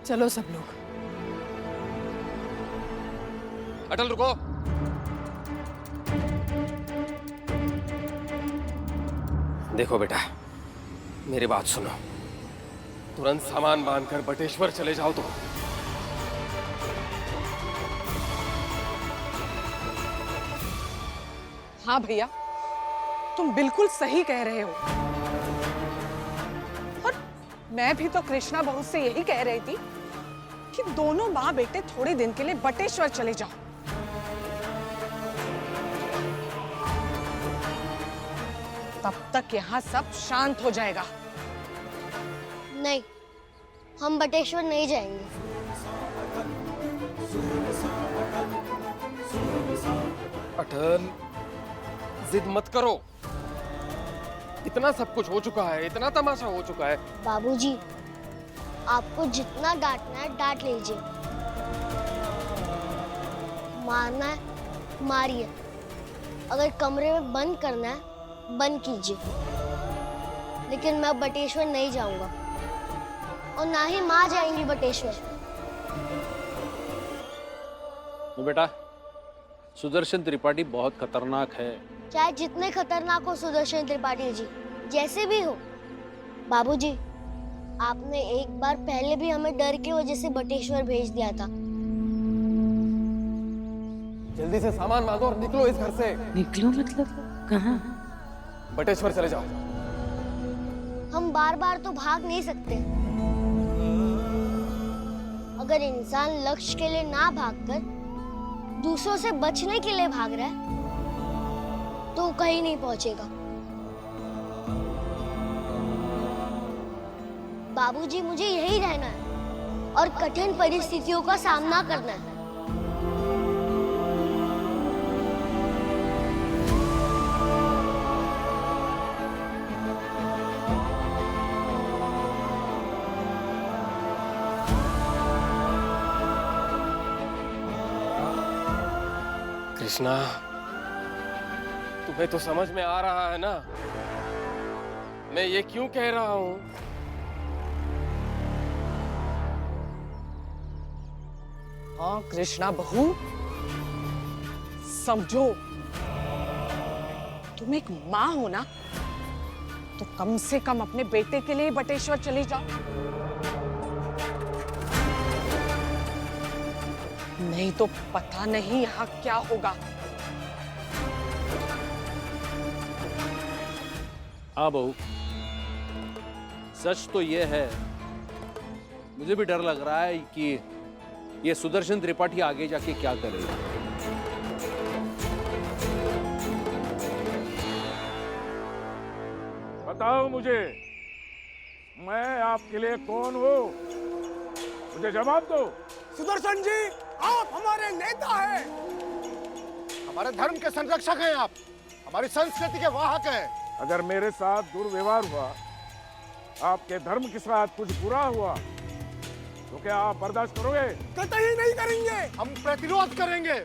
चलो सब लोग। अटल रुको। देखो बेटा, मेरी बात सुनो। तुरंत सामान बांधकर बटेश्वर चले जाओ तुम। हाँ भैया, तुम बिल्कुल सही कह रहे हो। और मैं भी तो कृष्णा बहू से यही कह रही थी कि दोनों माँ बेटे थोड़े दिन के लिए बटेश्वर चले जाओ। तब तक यहाँ सब शांत हो जाएगा। नहीं, हम बटेश्वर नहीं जाएंगे। अटल, जिद मत करो। इतना सब कुछ हो चुका है, इतना तमाशा हो चुका है। बाबूजी, आपको जितना डांटना है डांट लीजिए, मारना है मारिए, अगर कमरे में बंद करना है बंद कीजिए, लेकिन मैं बटेश्वर नहीं जाऊंगा और ना ही माँ जाएंगी बटेश्वर। तो बेटा, सुदर्शन त्रिपाठी बहुत खतरनाक है। चाहे जितने खतरनाक हो सुदर्शन त्रिपाठी जी, जैसे भी हो। बाबूजी, आपने एक बार पहले भी हमें डर की वजह से बटेश्वर भेज दिया था। जल्दी से सामान बांधो और निकलो इस घर से। निकलो मतलब कहाँ? बटेश्वर चले जाओ। हम बार बार तो भाग नहीं सकते। अगर इंसान लक्ष्य के लिए ना भागकर दूसरों से बचने के लिए भाग रहा है तो कहीं नहीं पहुंचेगा। बाबूजी, मुझे यही रहना है और कठिन परिस्थितियों का सामना करना है। कृष्णा, तुम्हें तो समझ में आ रहा है ना मैं ये क्यों कह रहा हूं? हाँ कृष्णा बहू, समझो, तुम एक माँ हो ना, तो कम से कम अपने बेटे के लिए बटेश्वर चली जाओ। नहीं तो पता नहीं यहाँ क्या होगा। हाँ बहू, सच तो ये है, मुझे भी डर लग रहा है कि ये सुदर्शन त्रिपाठी आगे जाके क्या करेगा। बताओ मुझे, मैं आपके लिए कौन हूँ? मुझे जवाब दो। सुदर्शन जी, आप हमारे नेता हैं। हमारे धर्म के संरक्षक हैं आप, हमारी संस्कृति के वाहक हैं। अगर मेरे साथ दुर्व्यवहार हुआ, आपके धर्म के साथ कुछ बुरा हुआ, तो क्या आप बर्दाश्त करोगे? कतई नहीं करेंगे। हम प्रतिरोध करेंगे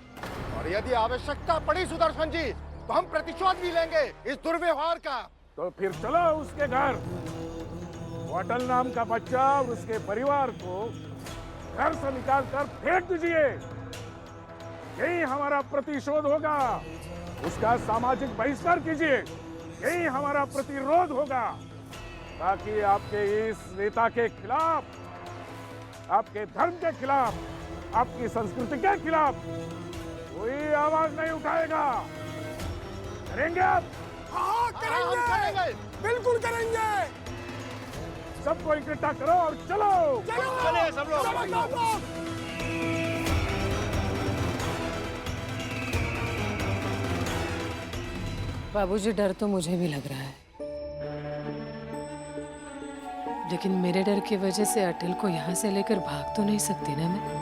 और यदि आवश्यकता पड़ी सुदर्शन जी, तो हम प्रतिशोध भी लेंगे इस दुर्व्यवहार का। तो फिर चलो उसके घर। वो अटल नाम का बच्चा और उसके परिवार को घर से निकाल कर फेंक दीजिए। यही हमारा प्रतिशोध होगा। उसका सामाजिक बहिष्कार कीजिए, यही हमारा प्रतिरोध होगा, ताकि आपके इस नेता के खिलाफ, आपके धर्म के खिलाफ, आपकी संस्कृति के खिलाफ कोई आवाज नहीं उठाएगा। करेंगे आप? हाँ, करेंगे, बिल्कुल करेंगे। सबको इकट्ठा करो और चलो। चले सब लोग। बाबूजी, डर तो मुझे भी लग रहा है, लेकिन मेरे डर की वजह से अटल को यहाँ से लेकर भाग तो नहीं सकती ना मैं।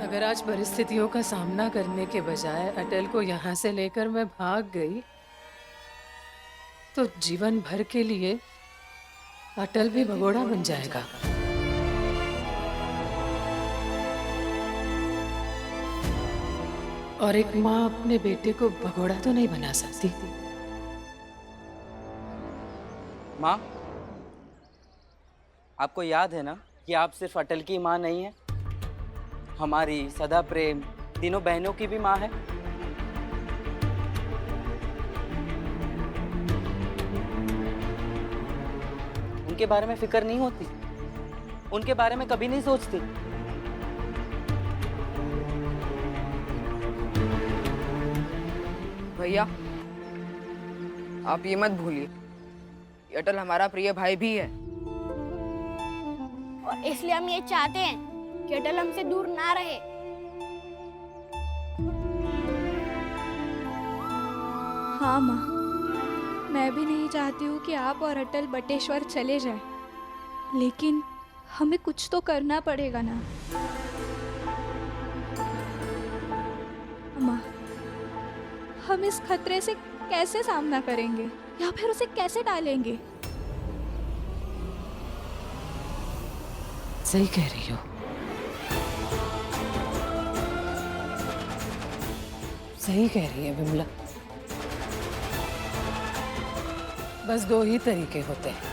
अगर आज परिस्थितियों का सामना करने के बजाय अटल को यहाँ से लेकर मैं भाग गई, तो जीवन भर के लिए अटल भी भगोड़ा बन जाएगा। और एक माँ अपने बेटे को भगोड़ा तो नहीं बना सकती। माँ, आपको याद है ना कि आप सिर्फ अटल की माँ नहीं है, हमारी सदा प्रेम तीनों बहनों की भी माँ है। उनके बारे में फिक्र नहीं होती, उनके बारे में कभी नहीं सोचती। भैया, आप ये मत भूलिए, ये अटल हमारा प्रिय भाई भी है। और इसलिए हम ये चाहते हैं कि अटल हमसे दूर ना रहे। हाँ माँ, मैं भी नहीं चाहती हूँ कि आप और अटल बटेश्वर चले जाएं, लेकिन हमें कुछ तो करना पड़ेगा ना। माँ, हम इस खतरे से कैसे सामना करेंगे या फिर उसे कैसे टालेंगे? सही कह रही हो, सही कह रही है विमला। बस दो ही तरीके होते हैं,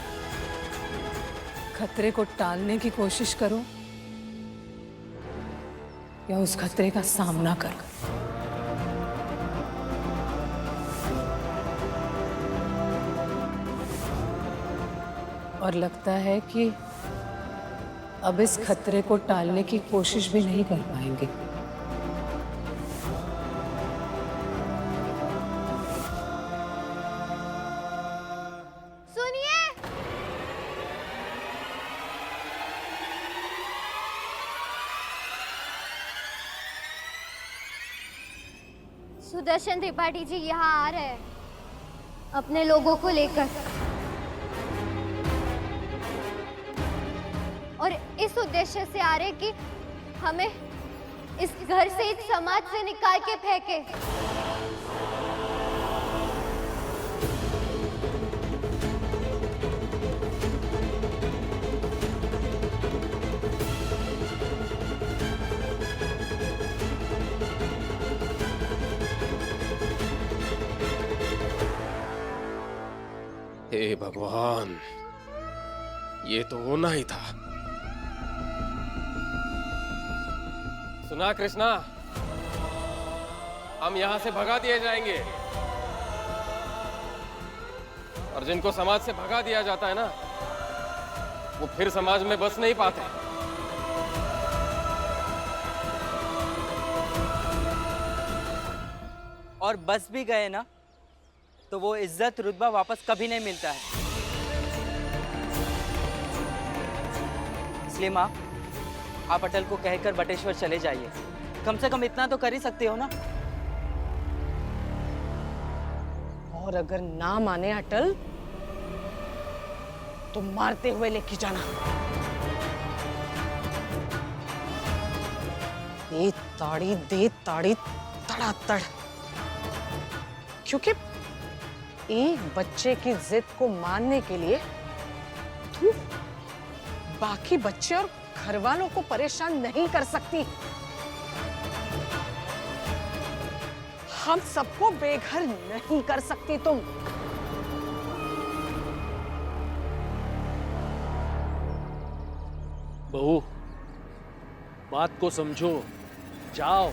खतरे को टालने की कोशिश करो या उस खतरे का सामना करो। और लगता है कि अब इस खतरे को टालने की कोशिश भी नहीं कर पाएंगे। सुनिए, सुदर्शन त्रिपाठी जी यहाँ आ रहे हैं अपने लोगों को लेकर, और इस उद्देश्य से आ रहे कि हमें इस घर से, इस समाज से निकाल के फेंके। हे भगवान, ये तो होना ही था। सुना कृष्णा, हम यहां से भगा दिए जाएंगे, और जिनको समाज से भगा दिया जाता है ना, वो फिर समाज में बस नहीं पाते। और बस भी गए ना तो वो इज्जत रुतबा वापस कभी नहीं मिलता है। इसलिए माँ, आप अटल को कहकर बटेश्वर चले जाइए, कम से कम इतना तो कर ही सकते हो ना। और अगर ना माने अटल तो मारते हुए लेके जाना। दे ताड़ी तड़ातड़, क्योंकि एक बच्चे की जिद को मानने के लिए तू बाकी बच्चे और घर वालों को परेशान नहीं कर सकती। हम सबको बेघर नहीं कर सकती तुम। बहू, बात को समझो, जाओ।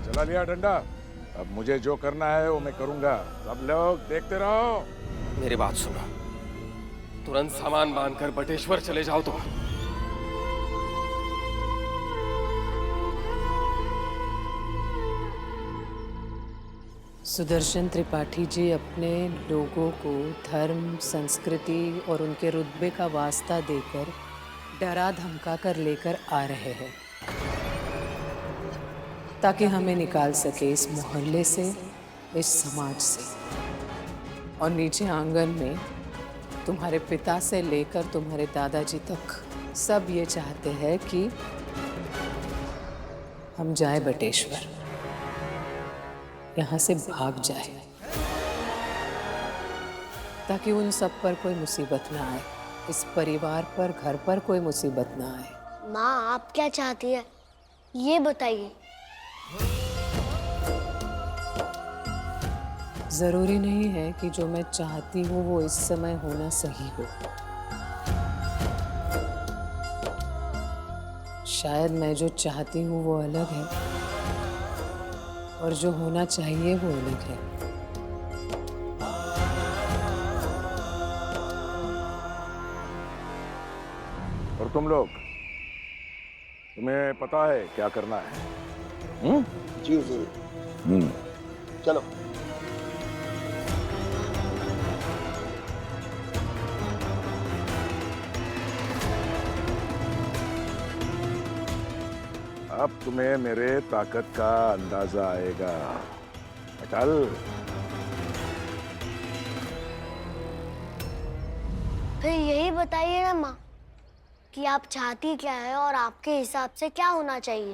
चला लिया डंडा, अब मुझे जो करना है वो मैं करूंगा। सब लोग देखते रहो। मेरी बात सुनो, तुरंत सामान बांधकर बटेश्वर चले जाओ। तो सुदर्शन त्रिपाठी जी अपने लोगों को धर्म, संस्कृति और उनके रुतबे का वास्ता देकर डरा धमका कर लेकर आ रहे हैं, ताकि हमें निकाल सके इस मोहल्ले से, इस समाज से। और नीचे आंगन में तुम्हारे पिता से लेकर तुम्हारे दादाजी तक सब ये चाहते हैं कि हम जाए बटेश्वर, यहाँ से भाग जाए, ताकि उन सब पर कोई मुसीबत ना आए, इस परिवार पर, घर पर कोई मुसीबत ना आए। माँ आप क्या चाहती है ये बताइए। जरूरी नहीं है कि जो मैं चाहती हूँ वो इस समय होना सही हो। शायद मैं जो चाहती हूँ वो अलग है और जो होना चाहिए वो अलग है। और तुम लोग, तुम्हें पता है क्या करना है? जी हुजूर। चलो। अब तुम्हें मेरे ताकत का अंदाजा आएगा अटल। फिर यही बताइए ना माँ कि आप चाहती क्या है और आपके हिसाब से क्या होना चाहिए।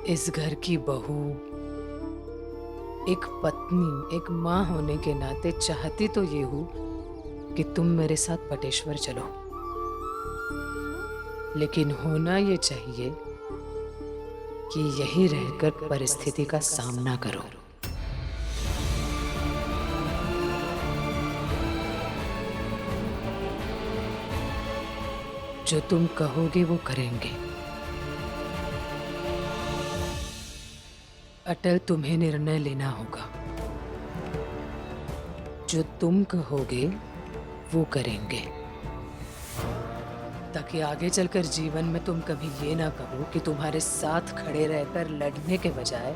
इस घर की बहू, एक पत्नी, एक माँ होने के नाते चाहती तो ये हूँ कि तुम मेरे साथ बटेश्वर चलो, लेकिन होना ये चाहिए कि यहीं रहकर परिस्थिति का सामना करो। जो तुम कहोगे वो करेंगे। अटल, तुम्हें निर्णय लेना होगा। जो तुम कहोगे वो करेंगे, ताकि आगे चलकर जीवन में तुम कभी ये ना कहो कि तुम्हारे साथ खड़े रहकर लड़ने के बजाय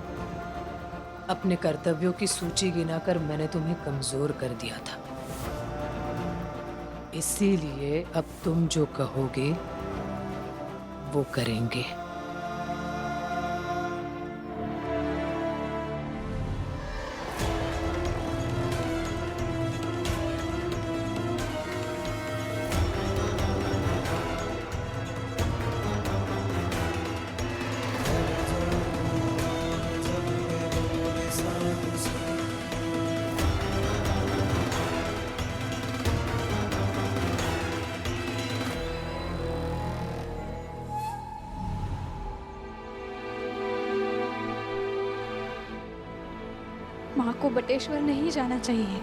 अपने कर्तव्यों की सूची गिनाकर मैंने तुम्हें कमजोर कर दिया था। इसीलिए अब तुम जो कहोगे वो करेंगे। माँ को बटेश्वर नहीं जाना चाहिए।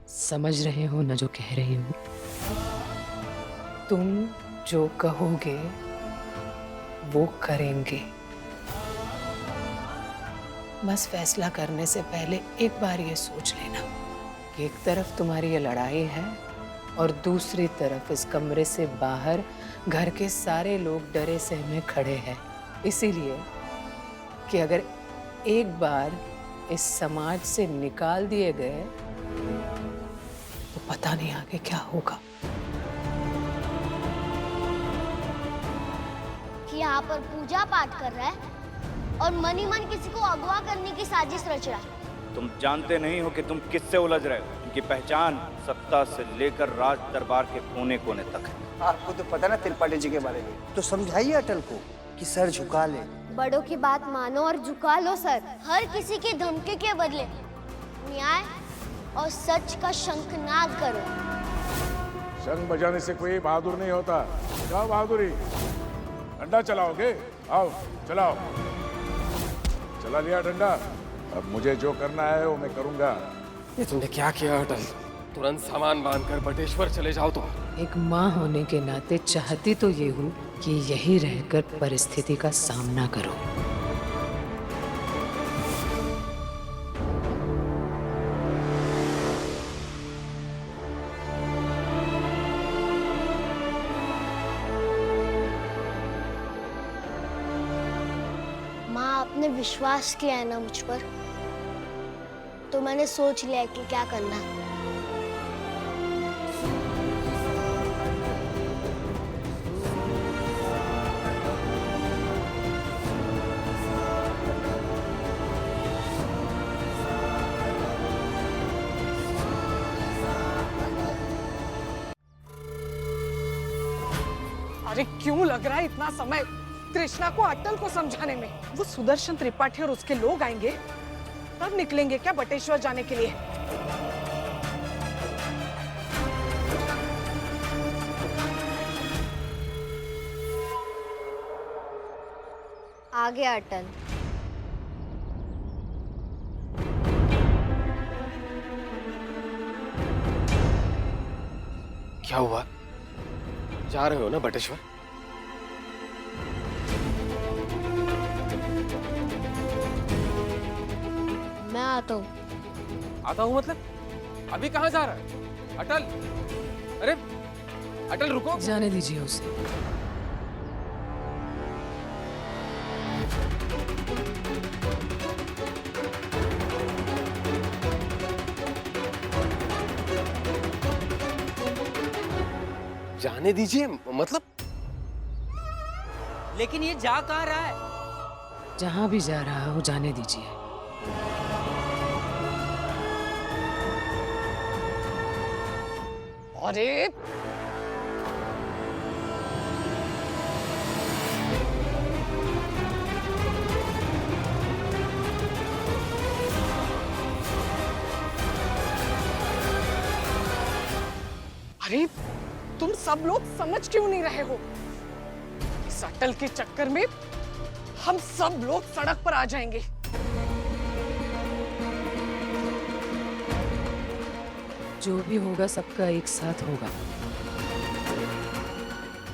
समझ रहे हो ना जो कह रही हूँ? तुम जो कहोगे वो करेंगे। बस फैसला करने से पहले एक बार ये सोच लेना कि एक तरफ तुम्हारी ये लड़ाई है और दूसरी तरफ इस कमरे से बाहर घर के सारे लोग डरे सहमे खड़े हैं, इसीलिए कि अगर एक बार इस समाज से निकाल दिए गए तो पता नहीं आगे क्या होगा। कि यहाँ पर पूजा पाठ कर रहा है और मन ही मन किसी को अगवा करने की साजिश रच रहा है। तुम जानते नहीं हो कि तुम किससे उलझ रहे हो। उनकी पहचान सत्ता से लेकर राज दरबार के कोने कोने तक है। आपको तो पता ना त्रिपाठी जी के बारे में, तो समझाइए अटल को कि सर झुका ले। बड़ों की बात मानो और झुका लो सर। हर किसी की धमकी के बदले न्याय और सच का शंखनाद करो। शंख बजाने से कोई बहादुर नहीं होता। क्या बहादुरी? डंडा चलाओगे? आओ चलाओ। चला लिया डंडा। अब मुझे जो करना है वो मैं करूंगा। ये तुमने क्या किया अटल? तुरंत सामान बांधकर बटेश्वर चले जाओ। तो एक माँ होने के नाते चाहती तो ये हूँ कि यही रहकर परिस्थिति का सामना करो। माँ आपने विश्वास किया है ना मुझ पर तो मैंने सोच लिया कि क्या करना है। अरे क्यों लग रहा है इतना समय कृष्णा को अटल को समझाने में? वो सुदर्शन त्रिपाठी और उसके लोग आएंगे तब निकलेंगे क्या बटेश्वर जाने के लिए? आ गया अटल। क्या हुआ? जा रहे हो ना बटेश्वर? मैं आता हूँ। आता हूँ मतलब? अभी कहाँ जा रहा है? अटल, अरे अटल रुको। जाने दीजिए उसे। जाने दीजिए मतलब? लेकिन ये जा कहाँ रहा है? जहां भी जा रहा हो जाने दीजिए। अरे अरे तुम सब लोग समझ क्यों नहीं रहे हो? इस अटल के चक्कर में हम सब लोग सड़क पर आ जाएंगे। जो भी होगा सबका एक साथ होगा,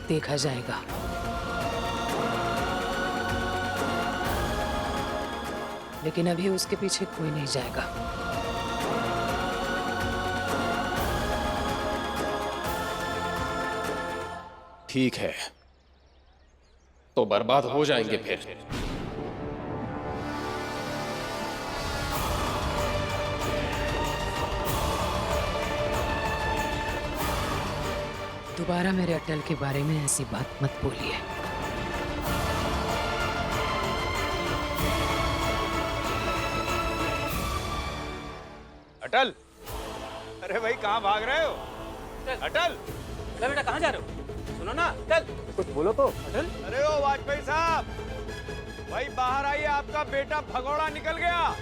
देखा जाएगा। लेकिन अभी उसके पीछे कोई नहीं जाएगा। ठीक है, तो बर्बाद हो जाएंगे फिर। दोबारा मेरे अटल के बारे में ऐसी बात मत बोलिए। अटल, अरे भाई कहाँ भाग रहे हो? अटल, अरे बेटा कहाँ जा रहे हो? सुनो ना अटल। कुछ बोलो तो। अटल, अरे ओ वाजपेयी साहब, भाई बाहर आइए, आपका बेटा भगोड़ा निकल गया।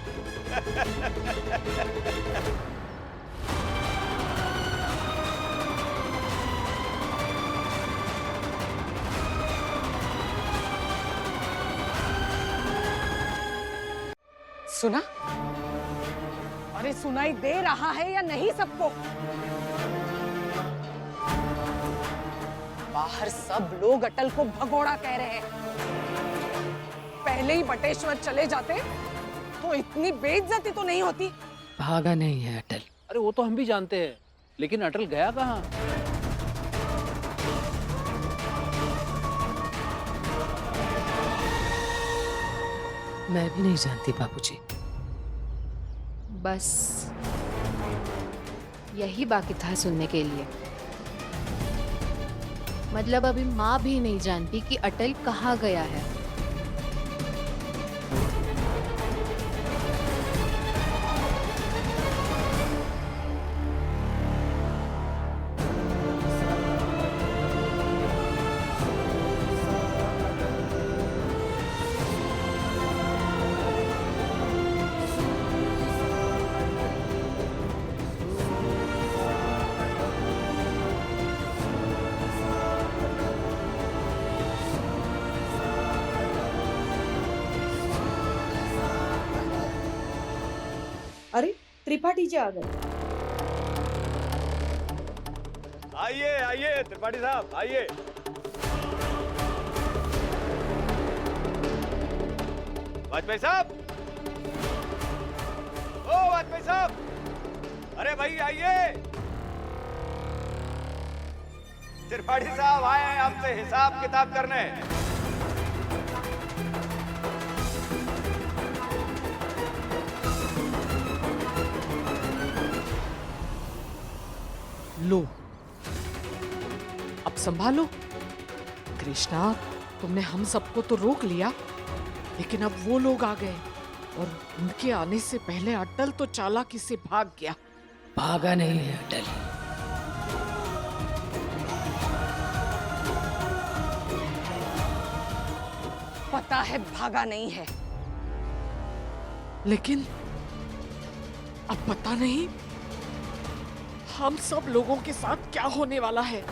सुना? अरे सुनाई दे रहा है या नहीं सबको? बाहर सब लोग अटल को भगोड़ा कह रहे हैं। पहले ही बटेश्वर चले जाते तो इतनी बेइज्जती तो नहीं होती। भागा नहीं है अटल। अरे वो तो हम भी जानते हैं, लेकिन अटल गया कहाँ? मैं भी नहीं जानती बाबूजी। बस यही बाकी था सुनने के लिए। मतलब अभी माँ भी नहीं जानती कि अटल कहाँ गया है। अरे त्रिपाठी जी आ गए। आइए आइए त्रिपाठी साहब आइए। वाजपेयी साहब, ओ वाजपेयी साहब, अरे भाई आइए। त्रिपाठी साहब आए हैं आपसे हिसाब किताब करने। लो, अब संभालो। कृष्णा, तुमने हम सबको तो रोक लिया, लेकिन अब वो लोग आ गए और उनके आने से पहले अटल तो चालाकी से भाग गया। भागा नहीं है अटल, पता है भागा नहीं है, लेकिन अब पता नहीं हम सब लोगों के साथ क्या होने वाला है।